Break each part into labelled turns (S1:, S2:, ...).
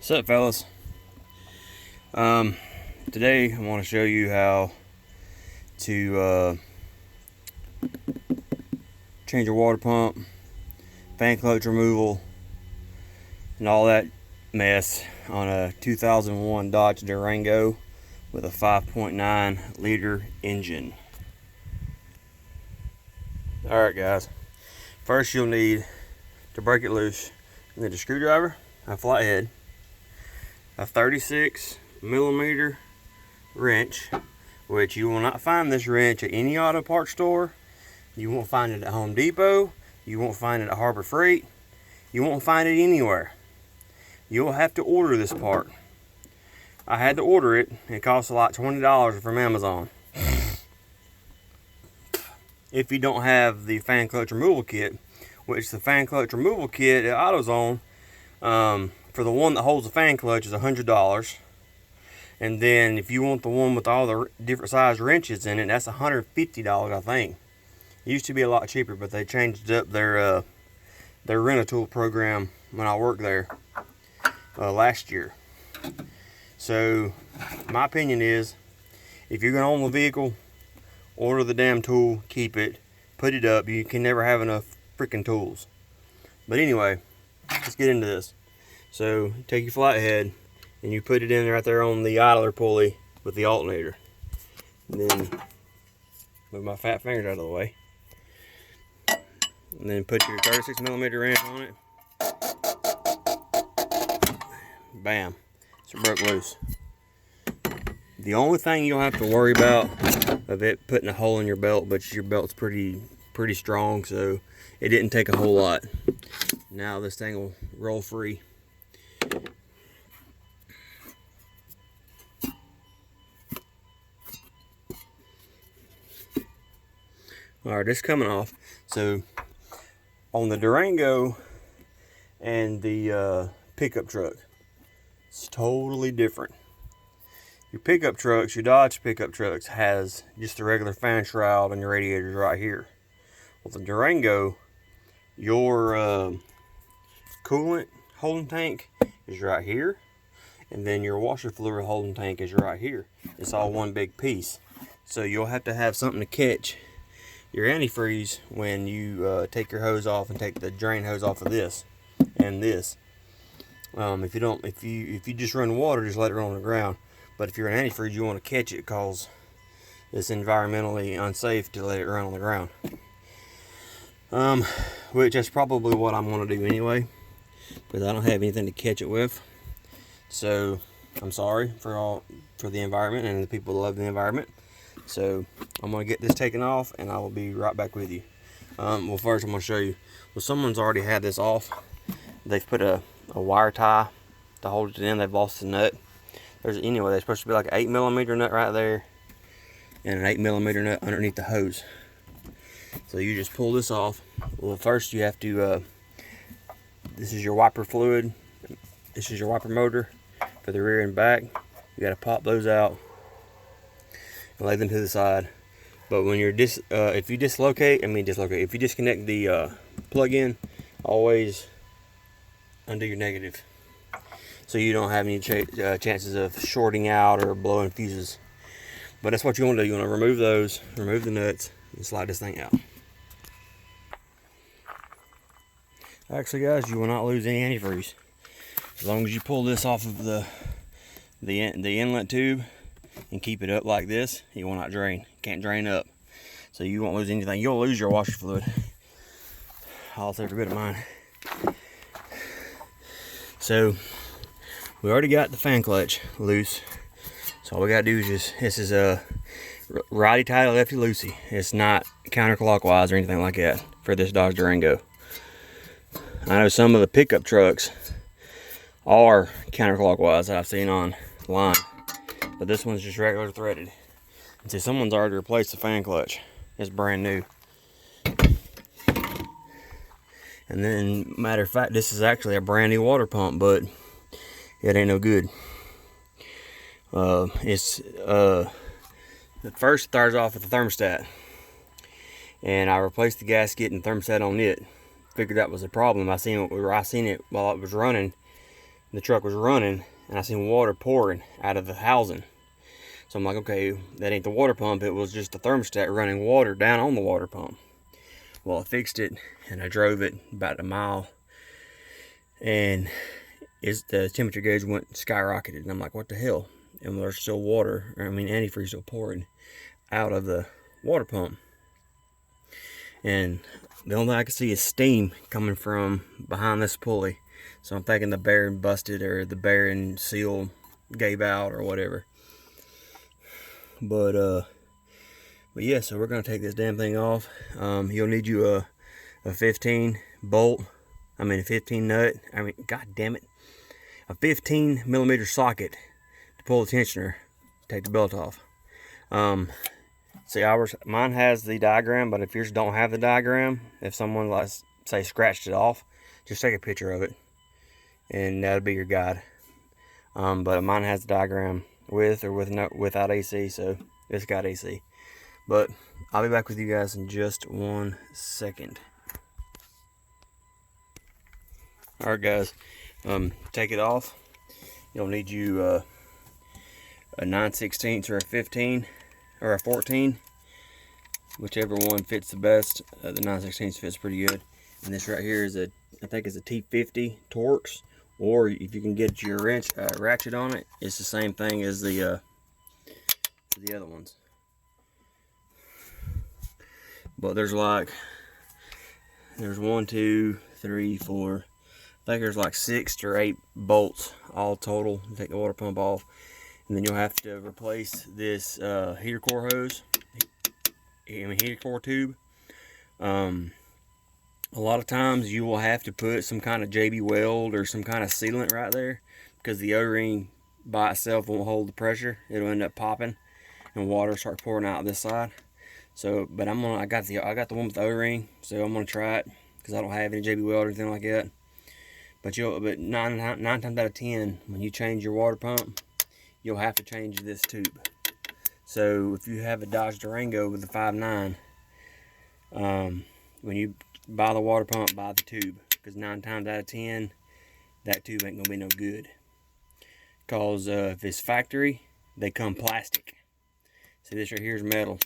S1: What's up, fellas? Today I want to show you how to change your water pump, fan clutch removal, and all that mess on a 2001 Dodge Durango with a 5.9 liter engine. Alright guys, first you'll need to break it loose. You need a screwdriver, a flathead, a 36mm wrench, which you will not find this wrench at any auto parts store. You won't find it at Home Depot. You won't find it at Harbor Freight. You won't find it anywhere. You'll have to order this part. I had to order it. It cost like $20 from Amazon. If you don't have the fan clutch removal kit, which the fan clutch removal kit at AutoZone, for the one that holds the fan clutch is $100. And then if you want the one with all the different size wrenches in it, that's $150, I think. It used to be a lot cheaper, but they changed up their rent-a-tool program when I worked there last year. So my opinion is, if you're gonna own the vehicle, order the damn tool, keep it, put it up. You can never have enough freaking tools. But anyway, let's get into this. So take your flathead and you put it in right there on the idler pulley with the alternator. And then move my fat fingers out of the way. And then put your 36mm wrench on it. Bam. So it broke loose. The only thing you'll have to worry about of it putting a hole in your belt, but your belt's pretty strong, so it didn't take a whole lot. Now this thing will roll free. Alright, this is coming off. So on the Durango and the pickup truck, it's totally different. Your pickup trucks, your Dodge pickup trucks, has just a regular fan shroud and your radiators right here. With the Durango, your coolant holding tank is right here, and then your washer fluid holding tank is right here. It's all one big piece. So you'll have to have something to catch your antifreeze when you take your hose off and take the drain hose off of this and this. If you just run water, just let it run on the ground. But if you're an antifreeze, you want to catch it because it's environmentally unsafe to let it run on the ground. Which is probably what I'm going to do anyway, because I don't have anything to catch it with. So I'm sorry for the environment and the people that love the environment. So I'm going to get this taken off and I will be right back with you. Well, first I'm going to show you. Well, someone's already had this off. They've put a wire tie to hold it in. They've lost the nut. Anyway, there's supposed to be like an 8mm nut right there and an 8mm nut underneath the hose. So you just pull this off. Well, first you have to, this is your wiper fluid. This is your wiper motor for the rear and back. You got to pop those out and lay them to the side. But when you're if you disconnect the plug-in, always undo your negative, so you don't have any chances of shorting out or blowing fuses. But that's what you want to do. You want to remove those, remove the nuts, and slide this thing out. Actually, guys, you will not lose any antifreeze as long as you pull this off of the inlet tube and keep it up like this. It will not drain. Can't drain up, so you won't lose anything. You'll lose your washer fluid. I'll lost every bit of mine. So we already got the fan clutch loose, so all we gotta do is this is a righty tighty, lefty loosey. It's not counterclockwise or anything like that for this Dodge Durango. I know some of the pickup trucks are counterclockwise that I've seen online, but this one's just regular threaded. And see, someone's already replaced the fan clutch. It's brand new. And then, matter of fact, this is actually a brand new water pump, but it ain't no good. The first starts off with the thermostat, and I replaced the gasket and thermostat on it. Figured that was a problem. I seen it while it was running, The truck was running, and I seen water pouring out of the housing. So I'm like, okay, that ain't the water pump. It was just the thermostat running water down on the water pump. Well, I fixed it, and I drove it about a mile, and the temperature gauge went skyrocketed. And I'm like, what the hell? And there's still water, antifreeze still pouring out of the water pump. And the only thing I can see is steam coming from behind this pulley. So I'm thinking the bearing busted, or the bearing seal gave out, or whatever. But yeah, so we're gonna take this damn thing off. You'll need you a 15 bolt, a 15 nut, god damn it, a 15 millimeter socket to pull the tensioner, take the belt off. See, mine has the diagram, but if yours don't have the diagram, if someone, let's say, scratched it off, just take a picture of it, and that'll be your guide. But mine has the diagram with or without AC, so it's got AC. But I'll be back with you guys in just 1 second. Alright guys, take it off. You'll need you a 9/16 or a 15 or a 14, whichever one fits the best. The 9/16 fits pretty good. And this right here is I think it's a T50 Torx, or if you can get your ratchet on it, it's the same thing as the other ones. But there's 1, 2, 3, 4. I think there's like 6 or 8 bolts all total to take the water pump off. And then you'll have to replace this heater core hose, heater core tube. A lot of times you will have to put some kind of JB Weld or some kind of sealant right there, because the O-ring by itself won't hold the pressure. It'll end up popping and water start pouring out this side. So, but I got the one with the O-ring, so I'm gonna try it because I don't have any JB Weld or anything like that. But nine times out of 10, when you change your water pump, you'll have to change this tube. So if you have a Dodge Durango with a 5.9, when you buy the water pump, buy the tube, because 9 times out of 10, that tube ain't gonna be no good. Cause if it's factory, they come plastic. See, this right here is metal,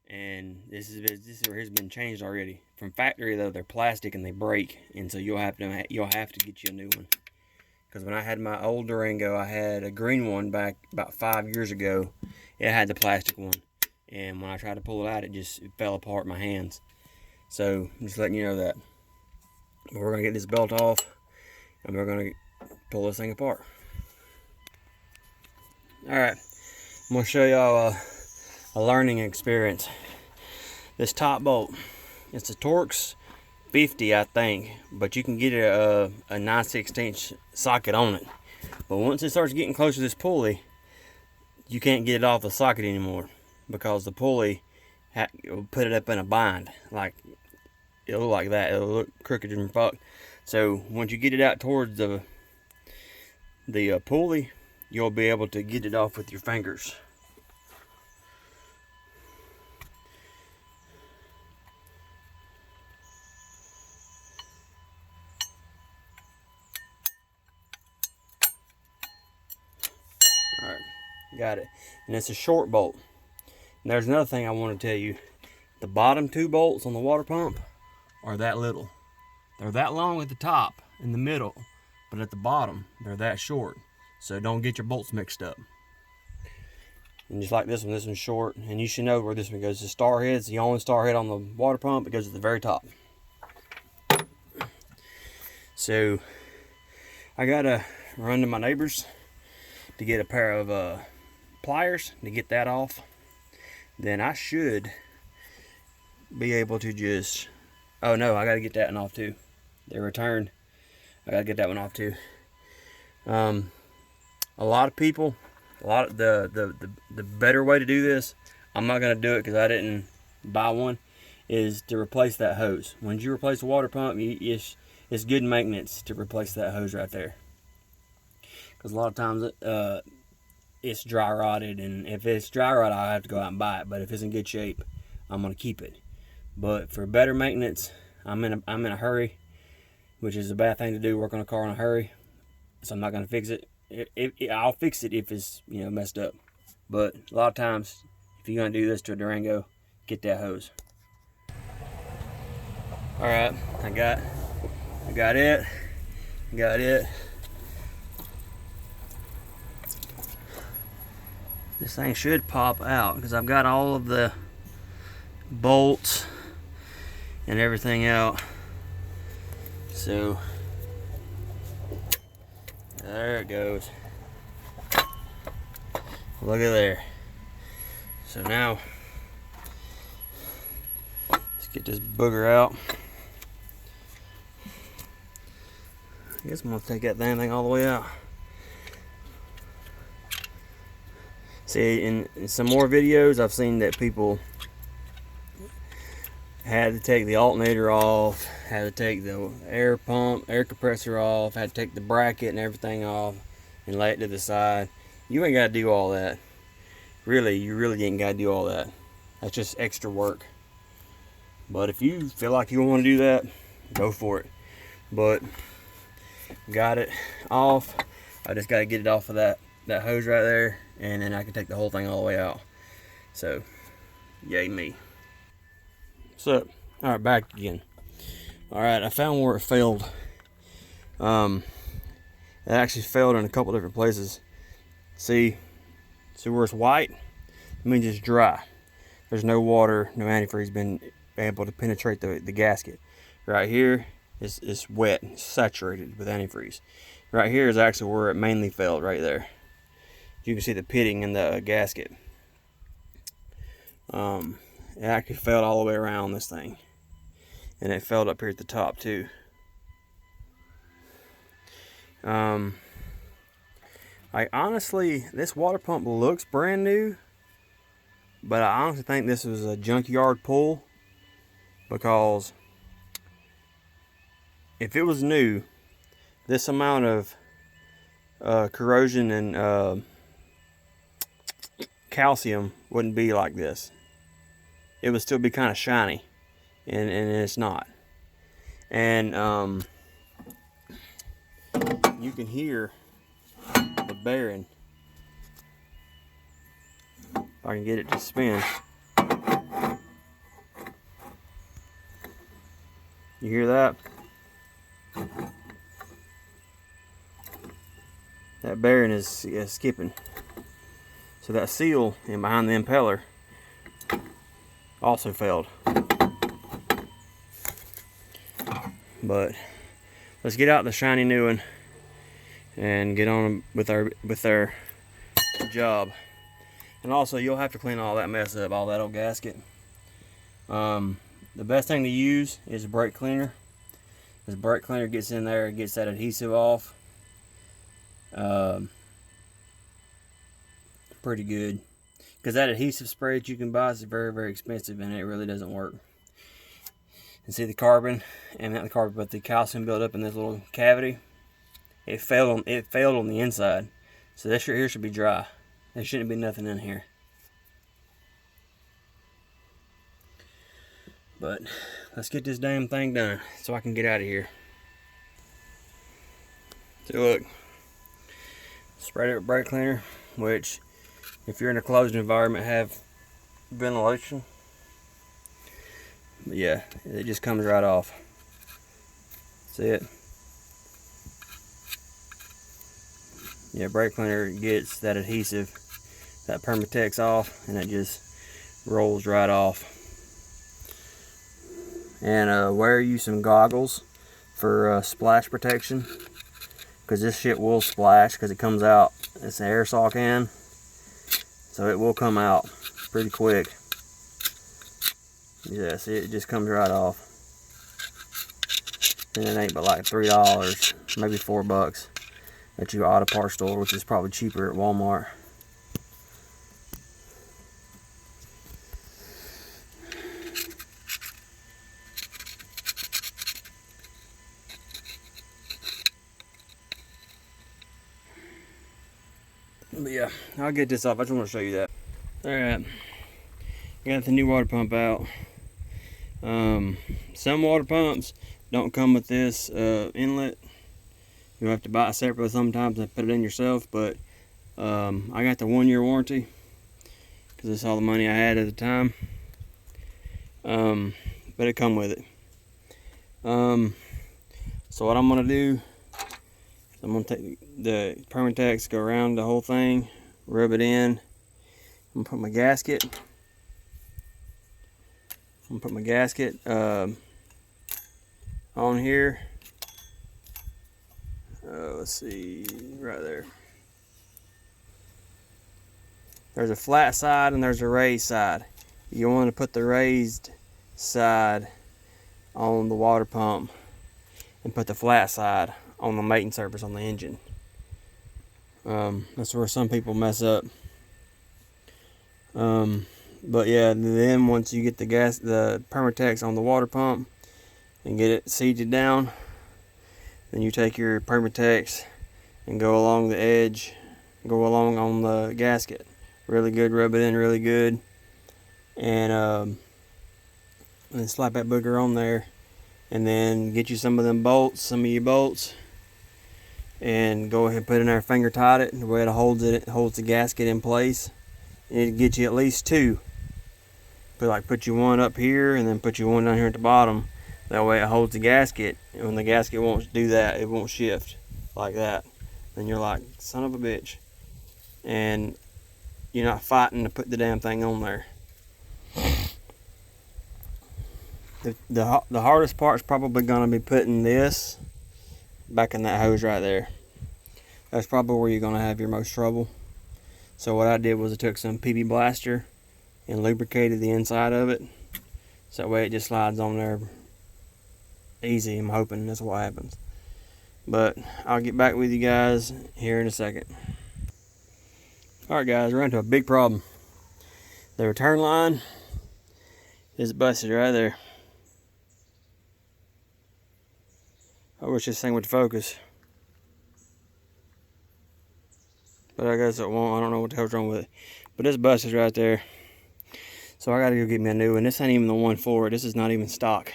S1: and this right here's been changed already. From factory though, they're plastic and they break, and so you'll have to get you a new one. Because when I had my old Durango, I had a green one back about 5 years ago. It had the plastic one, and when I tried to pull it out, it fell apart in my hands. So I'm just letting you know that. But we're gonna get this belt off, and we're gonna pull this thing apart. All right, I'm gonna show y'all a learning experience. This top bolt, it's a Torx 50, I think, but you can get a 9/16 socket on it. But once it starts getting close to this pulley, you can't get it off the socket anymore, because the pulley will put it up in a bind. Like, it'll look like that. It'll look crooked and fucked. So once you get it out towards the pulley, you'll be able to get it off with your fingers. Alright, got it. And it's a short bolt. And there's another thing I want to tell you. The bottom 2 bolts on the water pump are that little. They're that long at the top, in the middle, but at the bottom, they're that short. So don't get your bolts mixed up. And just like this one's short, and you should know where this one goes. The star head's the only star head on the water pump. It goes at the very top. So I gotta run to my neighbor's to get a pair of pliers to get that off. Then I should be able to just, oh no, I gotta get that one off too. They returned. I gotta get that one off too. A lot of people, the better way to do this, I'm not gonna do it because I didn't buy one, is to replace that hose. When you replace the water pump, it's good maintenance to replace that hose right there. Because a lot of times it's dry rotted, and if it's dry rotted, I'll have to go out and buy it. But if it's in good shape, I'm gonna keep it. But for better maintenance, I'm in a hurry. which is a bad thing to do, work on a car in a hurry. So I'm not gonna fix it. I'll fix it if it's, you know, messed up. But a lot of times, if you're gonna do this to a Durango, get that hose. All right, I got it. This thing should pop out because I've got all of the bolts and everything out. So there it goes. Look at there. So now let's get this booger out. I guess I'm gonna take that damn thing all the way out. See, in some more videos, I've seen that people had to take the alternator off, had to take the air compressor off, had to take the bracket and everything off and lay it to the side. You ain't got to do all that. Really, you really ain't got to do all that. That's just extra work. But if you feel like you want to do that, go for it. But got it off. I just got to get it off of that hose right there, and then I can take the whole thing all the way out. So, yay me. So, all right, back again. All right, I found where it failed. It actually failed in a couple different places. See where it's white? It means it's dry. There's no water, no antifreeze been able to penetrate the gasket. Right here is wet, it's saturated with antifreeze. Right here is actually where it mainly failed, right there. You can see the pitting in the gasket. It actually failed all the way around this thing, and it failed up here at the top too. I honestly, this water pump looks brand new, but I honestly think this was a junkyard pull, because if it was new, this amount of corrosion and calcium wouldn't be like this. It would still be kind of shiny, and it's not. And you can hear the bearing. If I can get it to spin. You hear that? That bearing is skipping. So that seal in behind the impeller also failed. But let's get out the shiny new one and get on with our job. And also, you'll have to clean all that mess up, all that old gasket. The best thing to use is a brake cleaner. This brake cleaner gets in there and gets that adhesive off. Pretty good, because that adhesive spray that you can buy is very, very expensive, and it really doesn't work. And see the carbon, and not the carbon, but the calcium built up in this little cavity. It failed on the inside, so this right here should be dry. There shouldn't be nothing in here. But let's get this damn thing done so I can get out of here. So look, sprayed it with brake cleaner, which, if you're in a closed environment, have ventilation. But yeah, it just comes right off. See it? Yeah, brake cleaner gets that adhesive, that Permatex off, and it just rolls right off. And wear you some goggles for splash protection, because this shit will splash, because it comes out. It's an aerosol can, so it will come out pretty quick. Yeah, see, it just comes right off. And it ain't but like $3, maybe $4 at your auto parts store, which is probably cheaper at Walmart. But yeah, I'll get this off. I just want to show you that. Alright, got the new water pump out. Some water pumps, don't come with this inlet. You have to buy it separately sometimes and put it in yourself, but I got the 1-year warranty because that's all the money I had at the time. But it come with it. So what I'm gonna do is I'm gonna take the Permatex, go around the whole thing, rub it in. I'm gonna put my gasket. On here. Let's see, right there. There's a flat side and there's a raised side. You want to put the raised side on the water pump and put the flat side on the mating surface on the engine. That's where some people mess up. But yeah, then once you get the Permatex on the water pump and get it seated down, then you take your Permatex and go along the edge, go along on the gasket. Really good, rub it in really good, and slap that booger on there, and then get you some of your bolts, and go ahead and put it in there, finger tight it, the way it holds the gasket in place. And it'll get you at least 2. Put you one up here and then put you one down here at the bottom. That way it holds the gasket, and when the gasket won't do that, it won't shift like that. Then you're like, son of a bitch. And you're not fighting to put the damn thing on there. The hardest part is probably going to be putting this back in that hose right there. That's probably where you're going to have your most trouble. So what I did was I took some PB Blaster and lubricated the inside of it. So that way it just slides on there easy. I'm hoping that's what happens. But I'll get back with you guys here in a second. Alright guys, we're into a big problem. The return line is busted right there. I wish this thing would focus, but I guess it won't. I don't know what the hell's wrong with it, but it's busted right there. So I gotta go get me a new one. This ain't even the one for it. This is not even stock.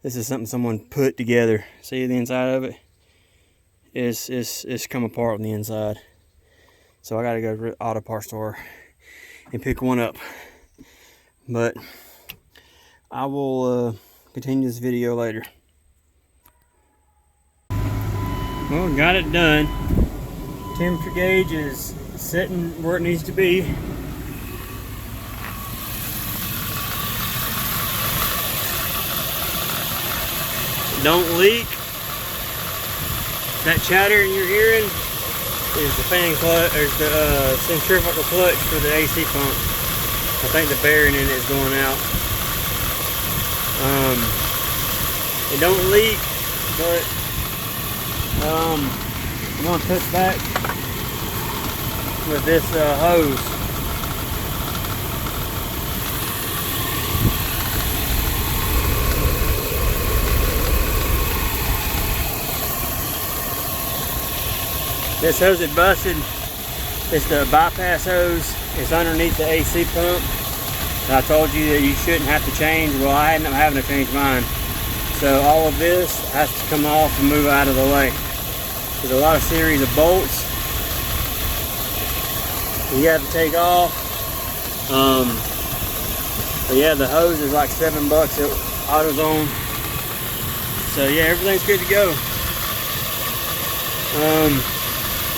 S1: This is something someone put together. See the inside of it? It's come apart on the inside. So I gotta go to the auto parts store and pick one up. But I will continue this video later. Well, got it done. Temperature gauge is sitting where it needs to be. Don't leak. That chatter you're hearing is the fan clutch, or the centrifugal clutch for the AC pump. I think the bearing in it is going out. It don't leak, but I'm going to touch back with this hose. This hose is busted. It's the bypass hose. It's underneath the AC pump. And I told you that you shouldn't have to change. Well, I ended up having to change mine. So all of this has to come off and move out of the way. There's a lot of series of bolts you have to take off. But yeah, the hose is like $7 at AutoZone. So yeah, everything's good to go.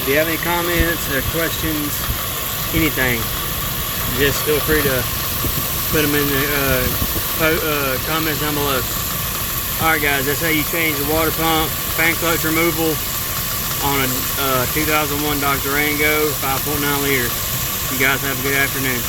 S1: If you have any comments or questions, anything, just feel free to put them in the comments down below. Alright guys, that's how you change the water pump, fan clutch removal on a 2001 Dodge Durango 5.9 liter. You guys have a good afternoon.